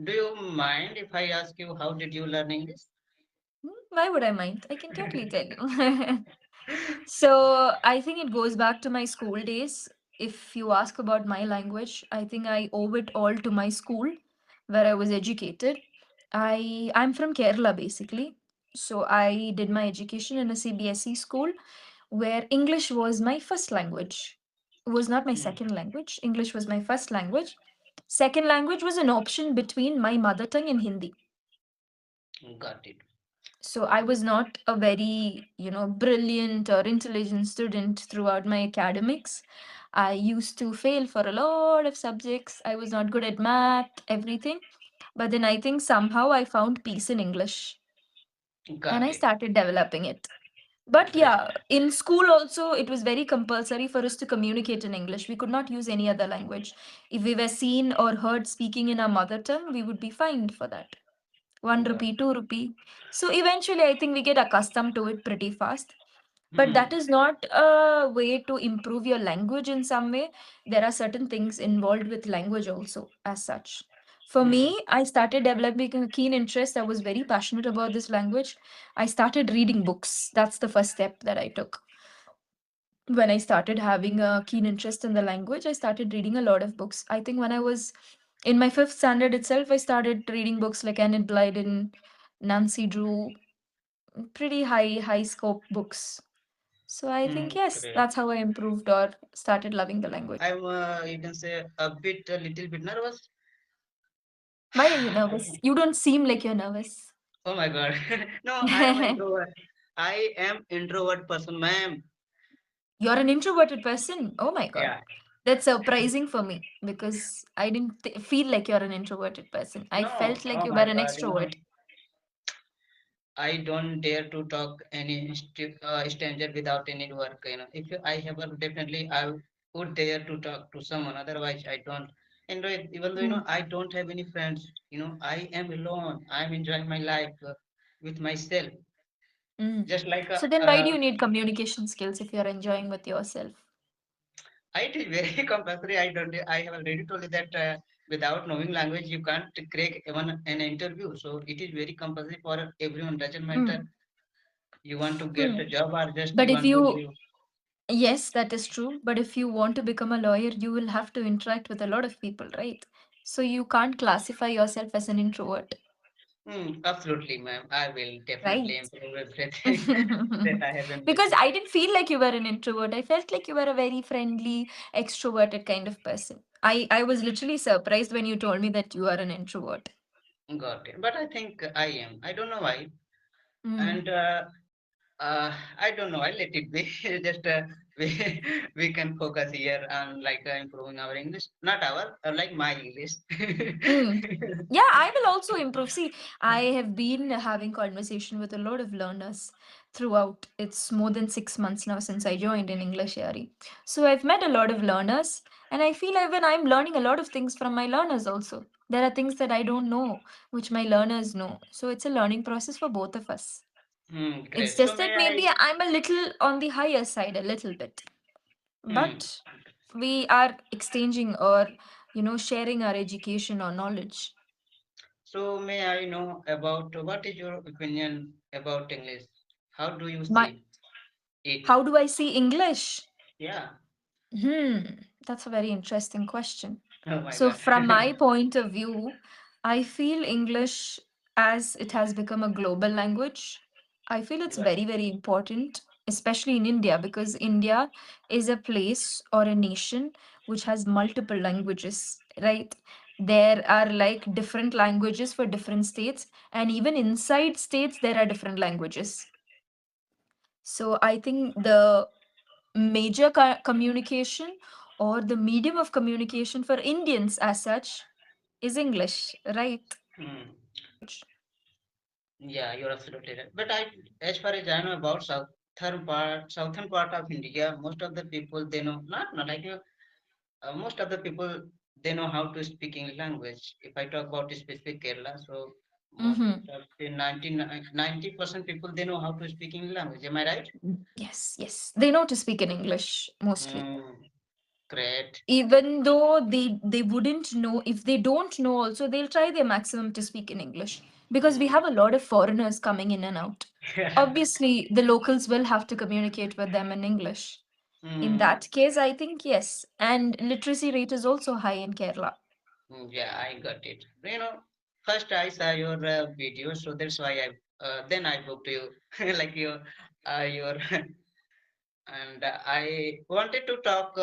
Do you mind if I ask you how did you learn English? Why would I mind? I can totally tell you. So I think it goes back to my school days. If you ask about my language, I think I owe it all to my school where I was educated. I'm from Kerala basically. So I did my education in a CBSE school where English was my first language. It was not my Hmm, second language. English was my first language. Second language was an option between my mother tongue and Hindi. got it. So I was not a very, brilliant or intelligent student throughout my academics. I used to fail for a lot of subjects. I was not good at math, everything. But then I think somehow I found peace in English and Got I it. started developing it. But Great. yeah, in school also, it was very compulsory for us to communicate in English. We could not use any other language. If we were seen or heard speaking in our mother tongue, we would be fined for that. One Got rupee, 2 rupee. So eventually, I think we get accustomed to it pretty fast. But hmm, that is not a way to improve your language in some way. There are certain things involved with language also, as such. For hmm. me, I started developing a keen interest. I was very passionate about this language. I started reading books. That's the first step that I took. When I started having a keen interest in the language, I started reading a lot of books. I think when I was in my fifth standard itself, I started reading books like Enid Blyton, Nancy Drew, pretty high scope books. So I Hmm, think yes, great. that's how I improved or started loving the language. I'm, you can say, a little bit nervous. Why are you nervous? You don't seem like you're nervous. Oh my God. No, I am introvert. I am introvert person, ma'am. You're an introverted person. Oh my god. Yeah. That's surprising for me because I didn't feel like you're an introverted person. I No, felt like oh you were my an God. extrovert. I don't dare to talk any stranger without any work. If I have a definitely, I would dare to talk to someone. Otherwise, I don't. And even though Hmm. I don't have any friends. I am alone. I'm enjoying my life with myself. Mm. Just like So then why do you need communication skills if you're enjoying with yourself? it is very compulsory. I don't. I have already told you that without knowing language, you can't crack even an interview. So it is very compulsory for everyone. Doesn't matter Hmm. you want to get Hmm. a job or just But you if want to you, live. yes, that is true. But if you want to become a lawyer, you will have to interact with a lot of people, right? So you can't classify yourself as an introvert, Absolutely, ma'am. I will definitely right? improve everything that I have been Because missing. I didn't feel like you were an introvert. I felt like you were a very friendly, extroverted kind of person. I was literally surprised when you told me that you are an introvert. Got it. But I think I am. I don't know why. Mm. And I don't know. I let it be. Just we can focus here on like improving our English, not our like my English. Mm. Yeah, I will also improve. See, I have been having conversation with a lot of learners throughout. It's more than 6 months now since I joined in English Yari. So I've met a lot of learners, and I feel even I'm learning a lot of things from my learners also. There are things that I don't know, which my learners know. So it's a learning process for both of us. It's Great. So just that may maybe I? I'm a little on the higher side, a little bit. Hmm. But we are exchanging or, sharing our education or knowledge. So may I know about what is your opinion about English? How do you My see it? How do I see English? Yeah. Hmm, that's a very interesting question. Oh my So, God. from my point of view, I feel English, as it has become a global language, I feel it's Got very, very important, especially in India, because India is a place or a nation which has multiple languages, right? There are like different languages for different states, and even inside states, there are different languages. So, I think the major communication or the medium of communication for Indians as such is English, right? Hmm. Yeah, you're absolutely right. But as far as I know about southern part of India, most of the people they know not like you. Most of the people they know how to speak English language. If I talk about specific Kerala, so most Mm-hmm. of the 90% people they know how to speak English language. Am I right? Yes, yes. They know to speak in English mostly. Mm. Great. Even though they wouldn't know, if they don't know also, they'll try their maximum to speak in English, because we Mm. have a lot of foreigners coming in and out. Obviously the locals will have to communicate with them in English. In Mm. that case, I think yes. And literacy rate is also high in Kerala. Yeah, I got it. First I saw your video, so that's why then I booked you, like your, and I wanted to talk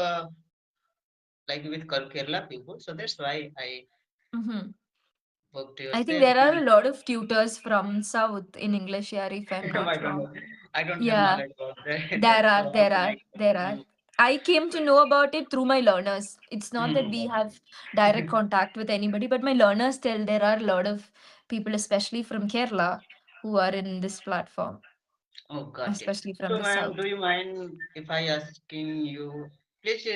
like with Kerala people, so that's why I Hmm. booked you. I So think there are a definitely, lot of tutors from South in English here, if I'm I not don't know. wrong. I don't have Yeah, knowledge about that, there so are, how there can are, I? there are. I came to know about it through my learners. It's not that we Mm. have direct contact with anybody, but my learners tell there are a lot of people, especially from Kerala, who are in this platform, Oh, got it. especially from So, the ma'am, South. do you mind if I asking you, please,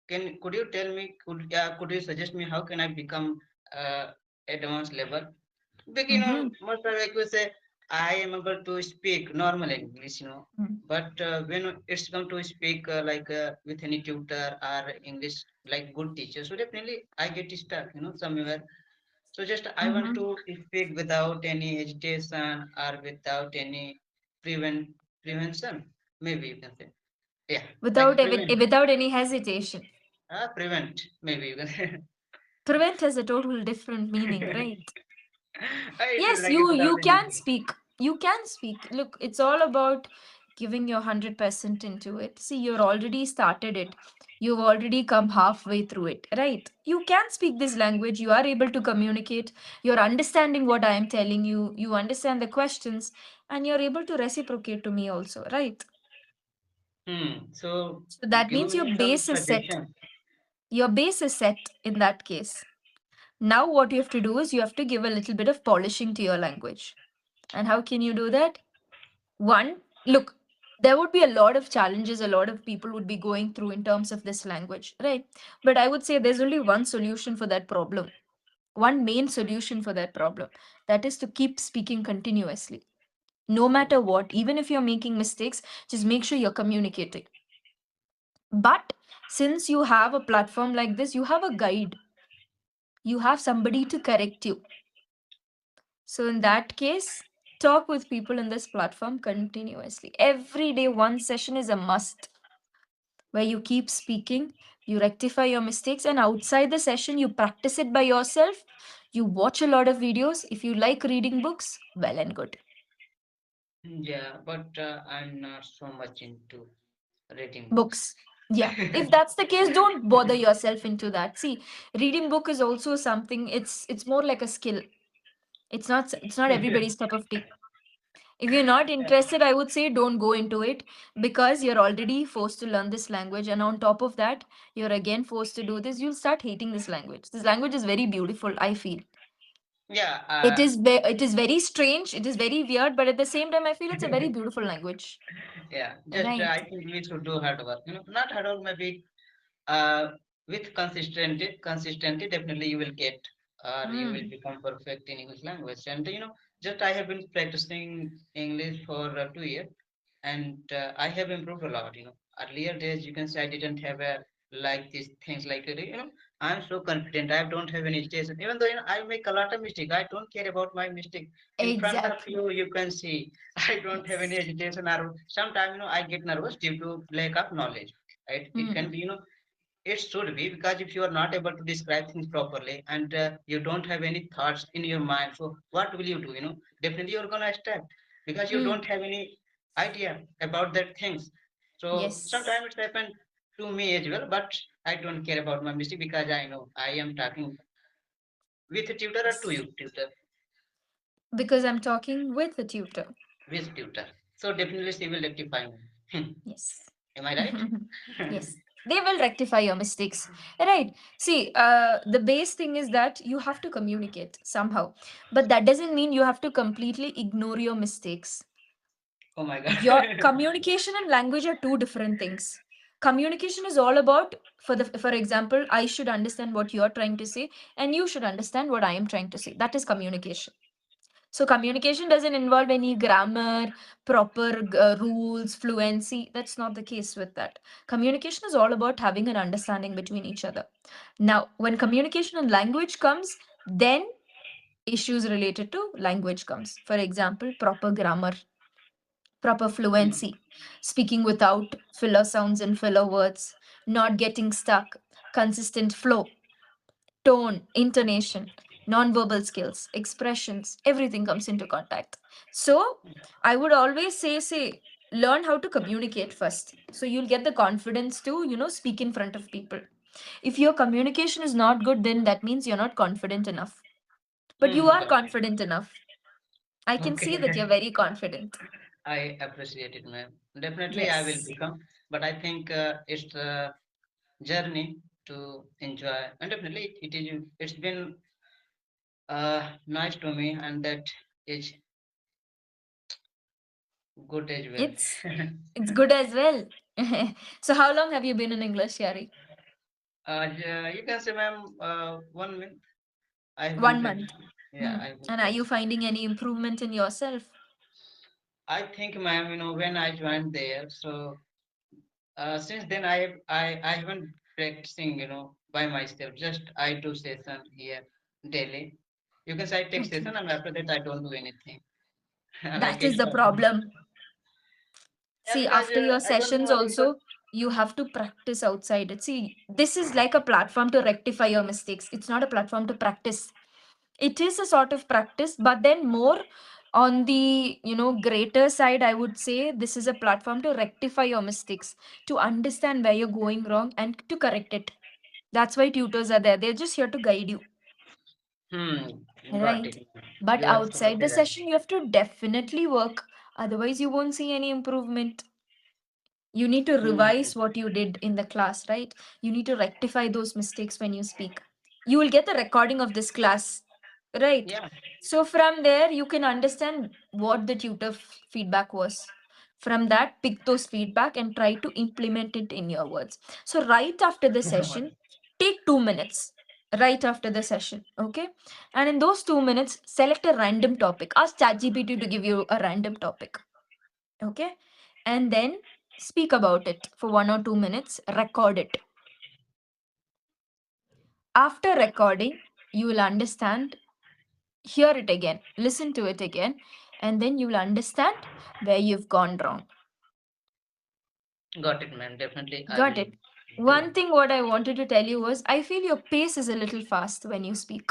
could you tell me, could you suggest me how can I become advanced level? Because, Mm-hmm. most of like we say, I am able to speak normal English, but when it's come to speak with any tutor or English, like good teacher, so definitely I get stuck, somewhere. So just I want Mm-hmm. to speak without any hesitation or without any prevention. Maybe you can say, yeah, like prevent, Without any hesitation. prevent. Maybe you can say. Prevent has a total different meaning, right? It is Yes, like you without any. can speak. You can speak. Look, it's all about giving your 100% into it. See, you're already started it. You've already come halfway through it, right? You can speak this language. You are able to communicate. You're understanding what I am telling you. You understand the questions, and you're able to reciprocate to me also, right? So So that give means your me some base is set. suggestion. Your base is set in that case. Now, what you have to do is you have to give a little bit of polishing to your language. And how can you do that? One, look, there would be a lot of challenges a lot of people would be going through in terms of this language, right? But I would say there's only one solution for that problem, one main solution for that problem. That is to keep speaking continuously. No matter what, even if you're making mistakes, just make sure you're communicating. But since you have a platform like this, you have a guide, you have somebody to correct you. So, in that case, talk with people in this platform continuously. Every day, one session is a must where you keep speaking, you rectify your mistakes, and outside the session, you practice it by yourself. You watch a lot of videos. If you like reading books, well and good. Yeah, but I'm not so much into reading books. Books. Yeah. If that's the case, don't bother yourself into that. See, reading book is also something, it's more like a skill. It's not everybody's cup of tea. If you're not interested, I would say don't go into it, because you're already forced to learn this language. And on top of that, you're again forced to do this. You'll start hating this language. This language is very beautiful, I feel. Yeah, It is very strange. It is very weird, but at the same time, I feel it's a very beautiful language. yeah. Just Right. I think we should do hard work. Not hard work, maybe uh, with consistency, definitely you will get or you will Mm, become perfect in English language. And just I have been practicing English for 2 years, and I have improved a lot. Earlier days you can say I didn't have a like these things like I'm so confident. I don't have any hesitation. Even though I make a lot of mistake, I don't care about my mistake. In front of exactly. you, you can see I don't have any Yes. hesitation. Or sometimes I get nervous due to lack of knowledge. Right? It can Mm, be it should be, because if you are not able to describe things properly and you don't have any thoughts in your mind, so what will you do? Definitely you're gonna step because you don't mm, have any idea about that things. So yes. sometimes it's happened to me as well, but I don't care about my mistake because I know I am talking with a tutor or to Yes. you tutor Because I'm talking with a tutor. with tutor. So definitely she will rectify me. Yes. Am I right? Yes. They will rectify your mistakes. Right. See, the base thing is that you have to communicate somehow. But that doesn't mean you have to completely ignore your mistakes. Oh my Your god. communication and language are two different things. Communication is all about, for example, I should understand what you're trying to say, and you should understand what I am trying to say. That is communication. So communication doesn't involve any grammar, proper rules, fluency. That's not the case with that. Communication is all about having an understanding between each other. Now, when communication and language comes, then issues related to language comes. For example, proper grammar, proper Hmm. fluency, speaking without filler sounds and filler words, not getting stuck, consistent flow, tone, intonation, non-verbal skills, expressions, everything comes into contact. So I would always say, learn how to communicate first. So you'll get the confidence to, speak in front of people. If your communication is not good, then that means you're not confident enough. But you are Got it. confident enough. I can see that Okay. you're very confident. I appreciate it, ma'am. Definitely, I will Yes. become, but I think it's a journey to enjoy, and definitely it is. It's been nice to me, and that is good as It's well. it's good as well. So how long have you been in English, Yari? Yeah, you can say, ma'am, 1 month. I have been 1 month. practicing. Yeah, Hmm. I have been And are you practicing. finding any improvement in yourself? I think, ma'am, when I joined there, so since then I haven't practicing, by myself. Just I do session here daily. You can say I take Okay. session, and after that I don't do anything. Like That I is the start. problem. Yeah, See, because after your I don't know sessions, why. Because also, you have to practice outside it. See, this is like a platform to rectify your mistakes. It's not a platform to practice. It is a sort of practice, but then more on the greater side, I would say this is a platform to rectify your mistakes, to understand where you're going wrong and to correct it. That's why tutors are there. They're just here to guide you, got right? it. But You are outside absolutely the right. session, you have to definitely work. Otherwise, you won't see any improvement. You need to Hmm. revise what you did in the class, right? You need to rectify those mistakes when you speak. You will get the recording of this class, right? Yeah. So from there you can understand what the tutor feedback was. From that, pick those feedback and try to implement it in your words. So right after the session, take 2 minutes. Right after the session, okay? And in those 2 minutes, select a random topic. Ask ChatGPT to give you a random topic, okay? And then speak about it for 1 or 2 minutes, record it. After recording, you will understand, hear it again, listen to it again, and then you will understand where you've gone wrong. Got it, ma'am. Definitely, I Got will it. do. One thing what I wanted to tell you was I feel your pace is a little fast when you speak.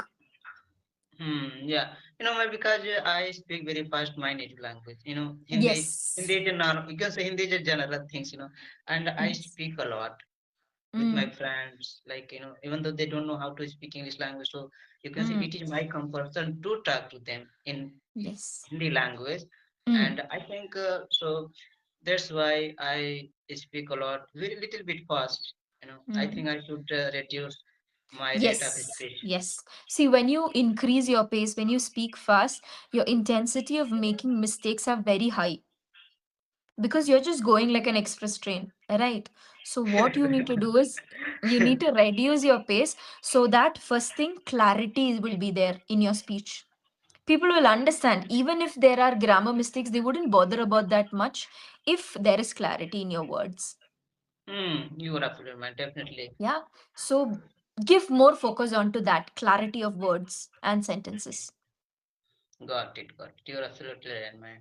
Yeah. Ma'am, because I speak very fast my native language. Hindi Yes. is a you can say Hindi is a general things, and I Yes. speak a lot with my Mm. friends. Like, even though they don't know how to speak English language, so you can say Mm. it is my compulsion to talk to them in Yes. Hindi language, Mm. and I think so. That's why I speak a lot, very little bit fast. I Mm. think I should reduce my rate of Yes. speech. Yes. See, when you increase your pace, when you speak fast, your intensity of making mistakes are very high because you're just going like an express train, right? So what you need to do is you need to reduce your pace so that first thing clarity will be there in your speech. People will understand even if there are grammar mistakes, they wouldn't bother about that much if there is clarity in your words. You are absolutely right, definitely. Yeah. So give more focus onto that clarity of words and sentences, Got it, got it. You're absolutely right, man.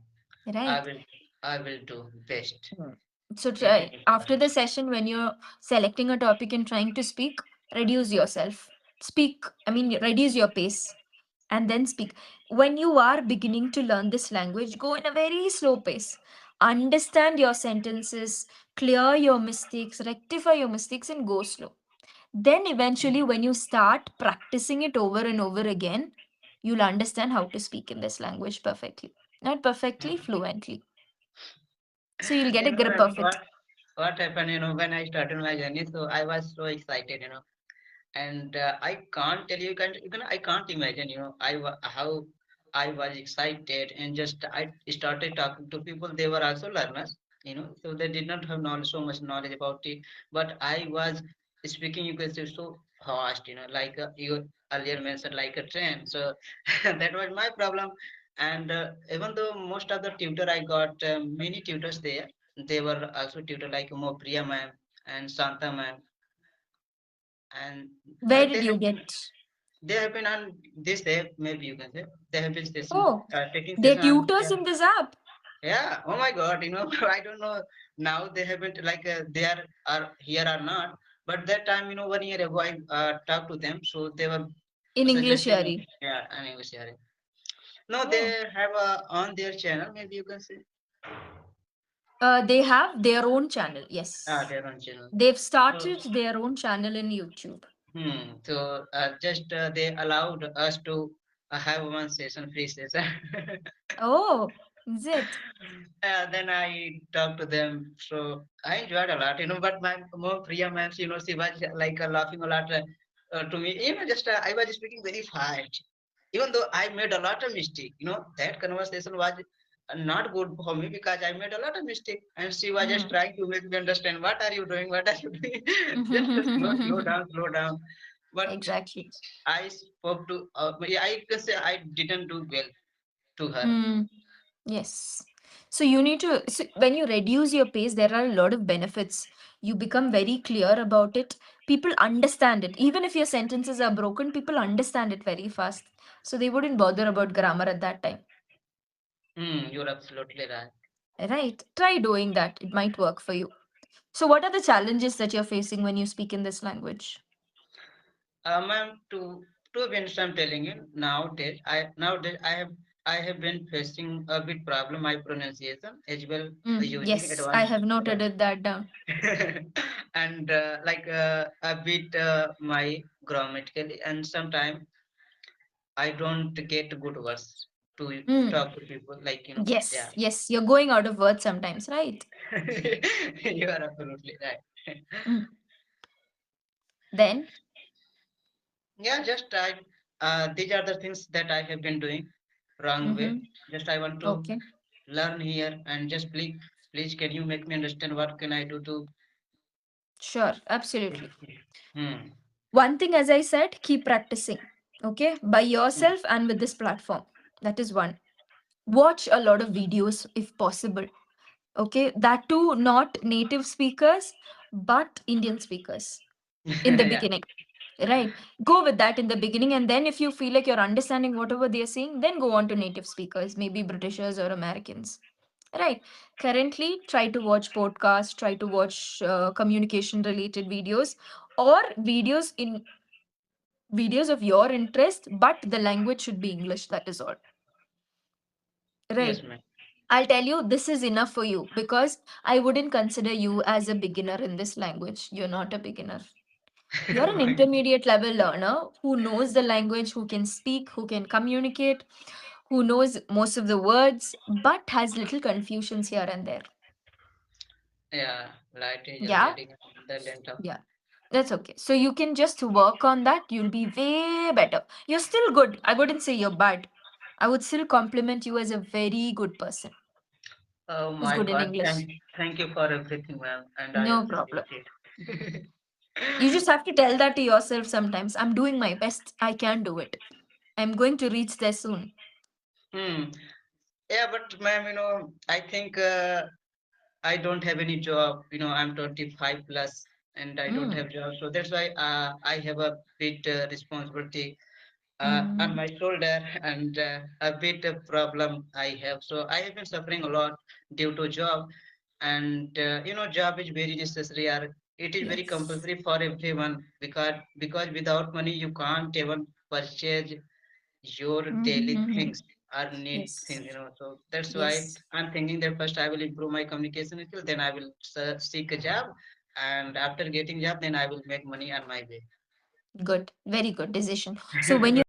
I right? will, I will do best. Mm. So Speaking try in after front. the session when you're selecting a topic and trying to speak, reduce yourself. Speak, I mean, reduce your pace and then speak. When you are beginning to learn this language, go in a very slow pace. Understand your sentences, clear your mistakes, rectify your mistakes, and go slow. Then eventually, when you start practicing it over and over again, you'll understand how to speak in this language perfectly. Not perfectly, fluently. So you'll get a grip Ma'am, of it. what happened, when I started my journey, so I was so excited, and I can't tell you, I can't imagine, how I was excited, and just I started talking to people. They were also learners, so they did not have knowledge, so much knowledge about it, but I was speaking, you can say, so fast, like you earlier mentioned, like a train. So that was my problem. And even though most of the tutor I got many tutors there, they were also tutor like Priya ma'am and Santa ma'am, and Where did they you have get? been on this app, maybe you can say they have been Oh, taking they're session on, tutors yeah. in this app. Yeah, oh my God, I don't know now they haven't like they are here or not, but that time 1 year ago I talked to them, so they were In English, suggesting me, Yari. yeah, and I was sharing. No, they Oh. have on their channel, maybe you can say, They have their own channel. Yes. their own channel. They've So, started their own channel in YouTube. so just they allowed us to have one session, free session. Oh, is it? Then I talked to them, so I enjoyed a lot,. But my more Priya ma'am, she was like laughing a lot to me. Just I was speaking very fast, even though I made a lot of mistake. That conversation was not good for me because I made a lot of mistake, and she was just Mm. trying to make me understand what are you doing, what are you doing. Just slow down, slow down. But Exactly. I spoke to, yeah, I can say I didn't do well to her. Mm. Yes. So you need to, so when you reduce your pace, there are a lot of benefits. You become very clear about it. People understand it. Even if your sentences are broken, people understand it very fast. So they wouldn't bother about grammar at that time. You're absolutely right. Right? Try doing that. It might work for you. So, what are the challenges that you're facing when you speak in this language? Ma'am, to be honest, I'm telling you nowadays I have been facing a bit problem my pronunciation as well Mm, using yes, I advanced have noted it that down. and like a bit my grammatically, and sometimes I don't get good words to Mm, talk to people, like yeah. yes, yes, you're going out of words sometimes, right? You are absolutely right. Mm. Then, Yeah, just these are the things that I have been doing wrong way. mm-hmm. Just I want to Okay, learn here, and just please, can you make me understand what can I do to? sure, absolutely. Hmm. One thing, as I said, keep practicing, okay, by Hmm. yourself and with this platform. That is one. Watch a lot of videos if possible, okay, that too, not native speakers, but Indian speakers in the Yeah. beginning. Right. Go with that in the beginning. And then if you feel like you're understanding whatever they're saying, then go on to native speakers, maybe Britishers or Americans. Right. Currently, try to watch podcasts, try to watch communication related videos or videos of your interest, but the language should be English. That is all. Yes, Right. ma'am. I'll tell you, this is enough for you because I wouldn't consider you as a beginner in this language. You're not a beginner. You're an intermediate level learner who knows the language, who can speak, who can communicate, who knows most of the words, but has little confusions here and there. Yeah, light is Yeah? getting the length of. Yeah. That's okay. So you can just work on that. You'll be way better. You're still good. I wouldn't say you're bad. I would still compliment you as a very good person Oh who's my good in God! English. Thank you for everything, ma'am, and I No appreciate problem. it. You just have to tell that to yourself sometimes. I'm doing my best. I can do it. I'm going to reach there soon. Hmm. Yeah, but ma'am, I think I don't have any job. I'm 25 plus and I don't Mm. have job. So that's why I have a bit responsibility on Mm. my shoulder and a bit of problem I have. So I have been suffering a lot due to job, and job is very necessary. Or it is very Yes. compulsory for everyone because without money you can't even purchase your daily Mm-hmm. things or need Yes. things. So that's why Yes. I'm thinking that first I will improve my communication skill, then I will seek a job, and after getting job, then I will make money on my Good. Very good decision. So when you